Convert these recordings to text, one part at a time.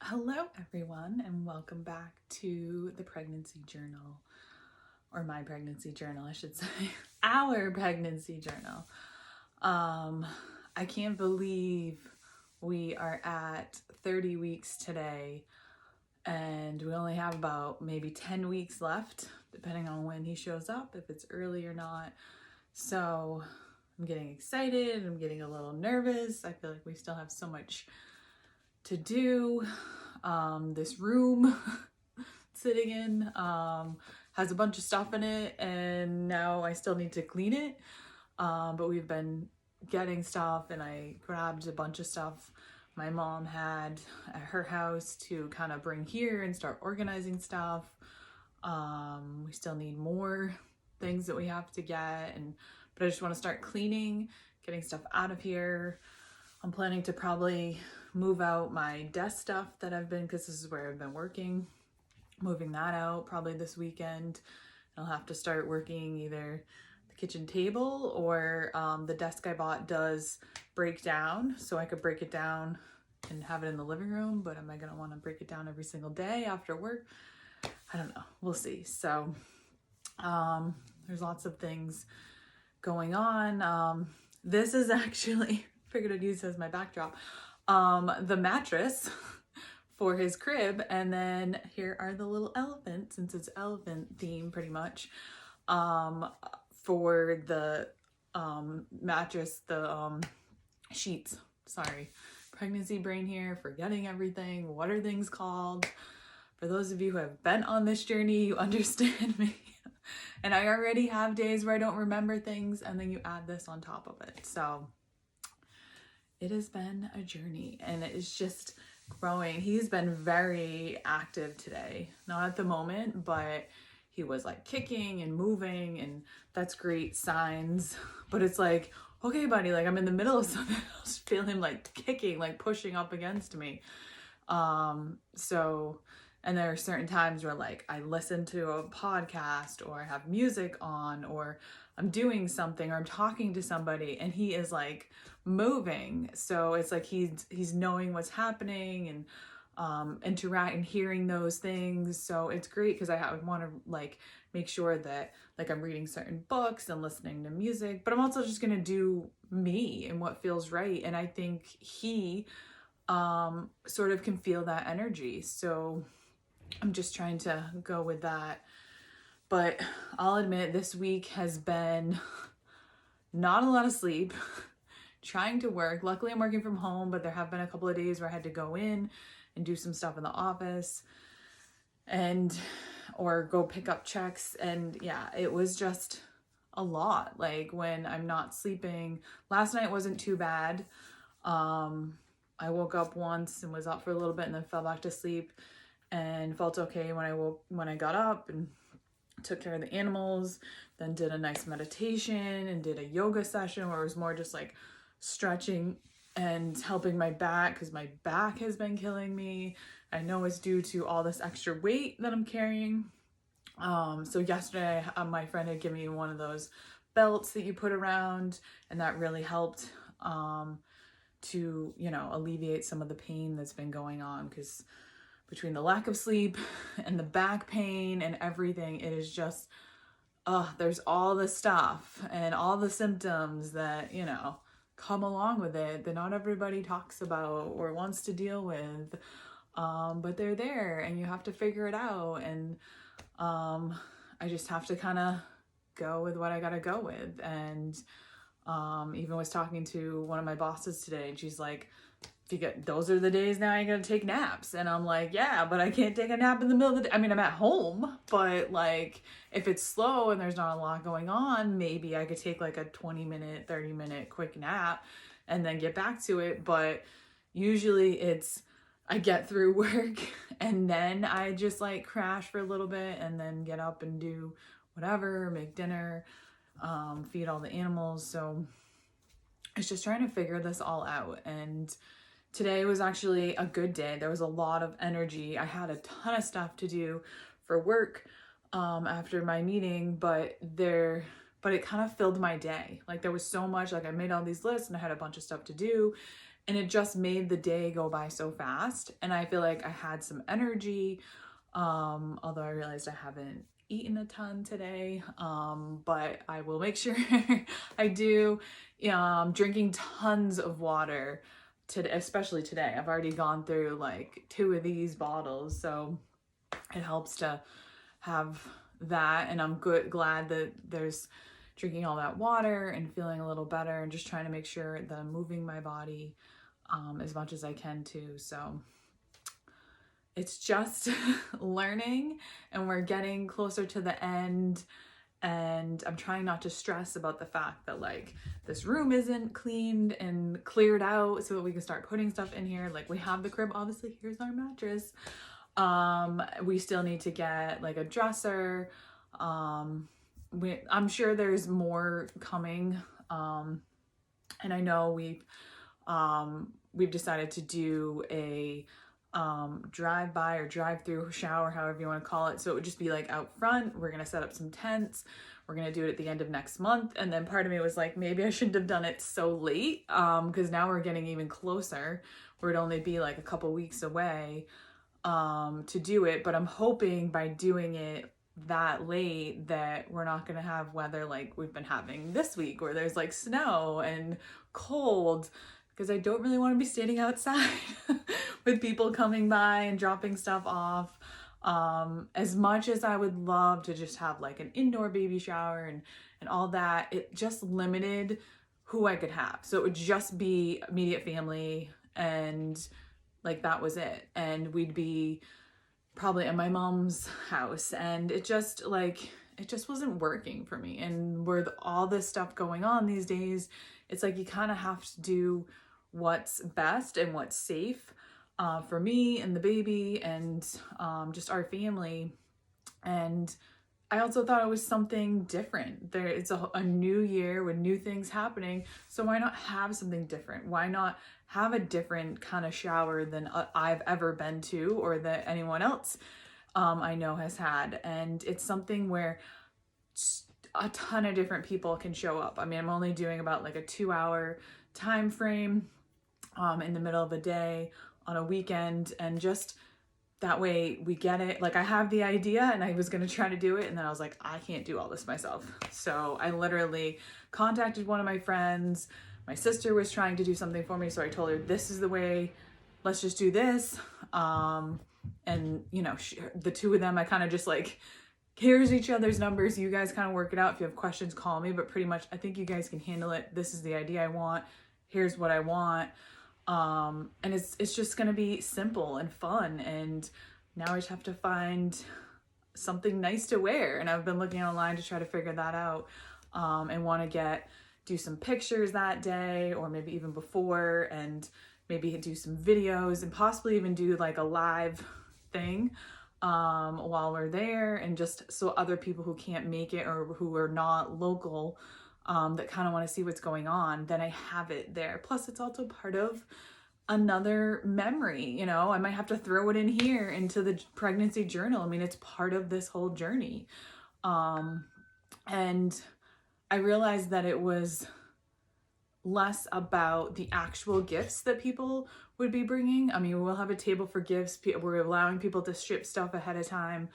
Hello, everyone, and welcome back to the pregnancy journal, or my pregnancy journal, I should say, our pregnancy journal. I can't believe we are at 30 weeks today, and we only have about maybe 10 weeks left, depending on when he shows up, if it's early or not. So I'm getting excited, I'm getting a little nervous. I feel like we still have so much to do. This room sitting in has a bunch of stuff in it, and now I still need to clean it. But we've been getting stuff, and I grabbed a bunch of stuff my mom had at her house to kind of bring here and start organizing stuff. We still need more things that we have to get, but I just want to start cleaning, getting stuff out of here. I'm planning to probably move out my desk stuff that because this is where I've been working, moving that out probably this weekend. I'll have to start working either the kitchen table or the desk I bought does break down, so I could break it down and have it in the living room, but am I gonna want to break it down every single day after work? I don't know, we'll see. So there's lots of things going on. This is actually, figured I'd use as my backdrop, the mattress for his crib, and then here are the little elephants, since it's elephant theme pretty much, for the mattress, the sheets. Sorry, pregnancy brain here, forgetting everything. What are things called? For those of you who have been on this journey, you understand me. And I already have days where I don't remember things, and then you add this on top of it. So it has been a journey, and it's just growing. He's been very active today. Not at the moment, but he was like kicking and moving, and that's great signs. But it's like, okay, buddy, like I'm in the middle of something. I just feel him like kicking, like pushing up against me. And there are certain times where like I listen to a podcast or I have music on or I'm doing something or I'm talking to somebody and he is like moving. So it's like he's knowing what's happening and interacting, hearing those things. So it's great because I want to like make sure that like I'm reading certain books and listening to music, but I'm also just going to do me and what feels right. And I think he sort of can feel that energy. So I'm just trying to go with that. But I'll admit this week has been not a lot of sleep, trying to work. Luckily I'm working from home, but there have been a couple of days where I had to go in and do some stuff in the office or go pick up checks. And yeah, it was just a lot. Like when I'm not sleeping, last night wasn't too bad. I woke up once and was up for a little bit and then fell back to sleep and felt okay when I got up and took care of the animals, then did a nice meditation and did a yoga session where it was more just like stretching and helping my back because my back has been killing me. I know it's due to all this extra weight that I'm carrying. So yesterday my friend had given me one of those belts that you put around, and that really helped to, alleviate some of the pain that's been going on, because between the lack of sleep and the back pain and everything, it is just, there's all the stuff and all the symptoms that, come along with it that not everybody talks about or wants to deal with. But they're there and you have to figure it out. And I just have to kind of go with what I got to go with. And even was talking to one of my bosses today, and she's like, those are the days now I gotta take naps. And I'm like, yeah, but I can't take a nap in the middle of the day. I mean, I'm at home, but like if it's slow and there's not a lot going on, maybe I could take like a 20-minute, 30-minute quick nap and then get back to it. But usually I get through work and then I just like crash for a little bit and then get up and do whatever, make dinner, feed all the animals. So it's just trying to figure this all out. And today was actually a good day. There was a lot of energy. I had a ton of stuff to do for work after my meeting, but but it kind of filled my day. Like there was so much, like I made all these lists and I had a bunch of stuff to do, and it just made the day go by so fast. And I feel like I had some energy, although I realized I haven't eaten a ton today, but I will make sure I do. Drinking tons of water today, especially today. I've already gone through like 2 of these bottles, so it helps to have that. And I'm glad that there's drinking all that water and feeling a little better, and just trying to make sure that I'm moving my body as much as I can too. So it's just learning, and we're getting closer to the end, and I'm trying not to stress about the fact that like this room isn't cleaned and cleared out so that we can start putting stuff in here. Like we have the crib, obviously, here's our mattress. We still need to get like a dresser. I'm sure there's more coming. And I know we've decided to do a drive-by or drive-through shower, however you want to call it. So it would just be like out front. We're going to set up some tents. We're going to do it at the end of next month. And then part of me was like, maybe I shouldn't have done it so late, because now we're getting even closer, where it'd only be like a couple weeks away to do it. But I'm hoping by doing it that late that we're not going to have weather like we've been having this week, where there's like snow and cold, because I don't really want to be standing outside with people coming by and dropping stuff off. As much as I would love to just have like an indoor baby shower and all that, it just limited who I could have. So it would just be immediate family, and like that was it. And we'd be probably at my mom's house, and it just wasn't working for me. And with all this stuff going on these days, it's like you kind of have to do what's best and what's safe for me and the baby and just our family. And I also thought it was something different. It's a new year with new things happening, so why not have something different? Why not have a different kind of shower than I've ever been to, or that anyone else I know has had? And it's something where a ton of different people can show up. I mean, I'm only doing about like a 2-hour time frame in the middle of the day on a weekend, and just that way we get it. Like I have the idea and I was going to try to do it, and then I was like, I can't do all this myself. So I literally contacted one of my friends. My sister was trying to do something for me, so I told her, this is the way, let's just do this. And you know, the two of them, I kind of just like, here's each other's numbers, you guys kind of work it out. If you have questions, call me, but pretty much I think you guys can handle it. This is the idea I want, here's what I want. And it's just gonna be simple and fun, and now I just have to find something nice to wear. And I've been looking online to try to figure that out, and want to do some pictures that day, or maybe even before, and maybe do some videos, and possibly even do like a live thing while we're there, and just so other people who can't make it or who are not local, that kind of want to see what's going on, then I have it there. Plus it's also part of another memory, you know. I might have to throw it in here into the pregnancy journal. I mean, it's part of this whole journey. And I realized that it was less about the actual gifts that people would be bringing. I mean, we'll have a table for gifts. We're allowing people to ship stuff ahead of time.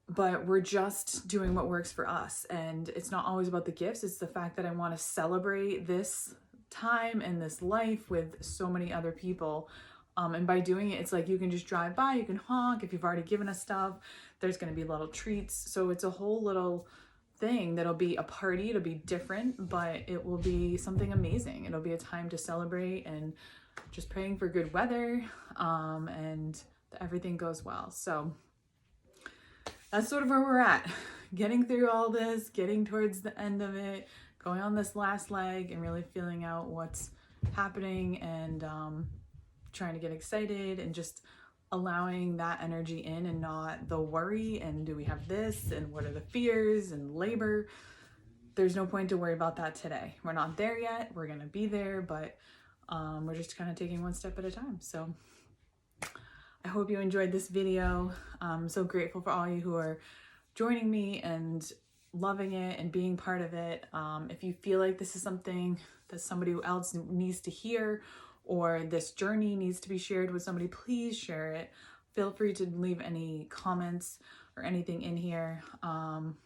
But we're just doing what works for us. And it's not always about the gifts. It's the fact that I want to celebrate this time and this life with so many other people. And by doing it, it's like you can just drive by, you can honk. If you've already given us stuff, there's going to be little treats. So it's a whole little thing that'll be a party. It'll be different, but it will be something amazing. It'll be a time to celebrate, and just praying for good weather, and that everything goes well. So that's sort of where we're at, getting through all this, getting towards the end of it, going on this last leg, and really feeling out what's happening, and trying to get excited, and just allowing that energy in, and not the worry and do we have this and what are the fears and labor. There's no point to worry about that today. We're not there yet. We're gonna be there, but we're just kind of taking one step at a time. So I hope you enjoyed this video. I'm so grateful for all you who are joining me and loving it and being part of it. If you feel like this is something that somebody else needs to hear, or this journey needs to be shared with somebody, please share it. Feel free to leave any comments or anything in here, and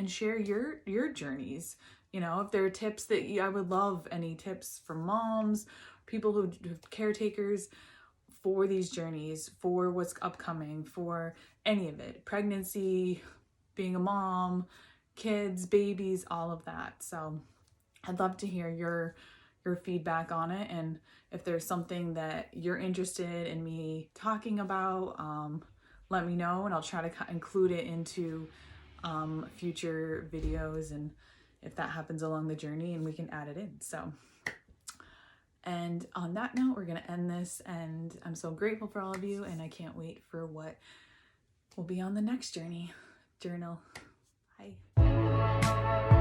share your journeys. You know, if there are tips that I would love any tips from moms, people who caretakers for these journeys, for what's upcoming, for any of it, pregnancy, being a mom, kids, babies, all of that. So I'd love to hear your feedback on it, and if there's something that you're interested in me talking about, let me know, and I'll try to include it into future videos, and if that happens along the journey, and we can add it in. So, and on that note, we're gonna end this, and I'm so grateful for all of you, and I can't wait for what will be on the next journal. Bye.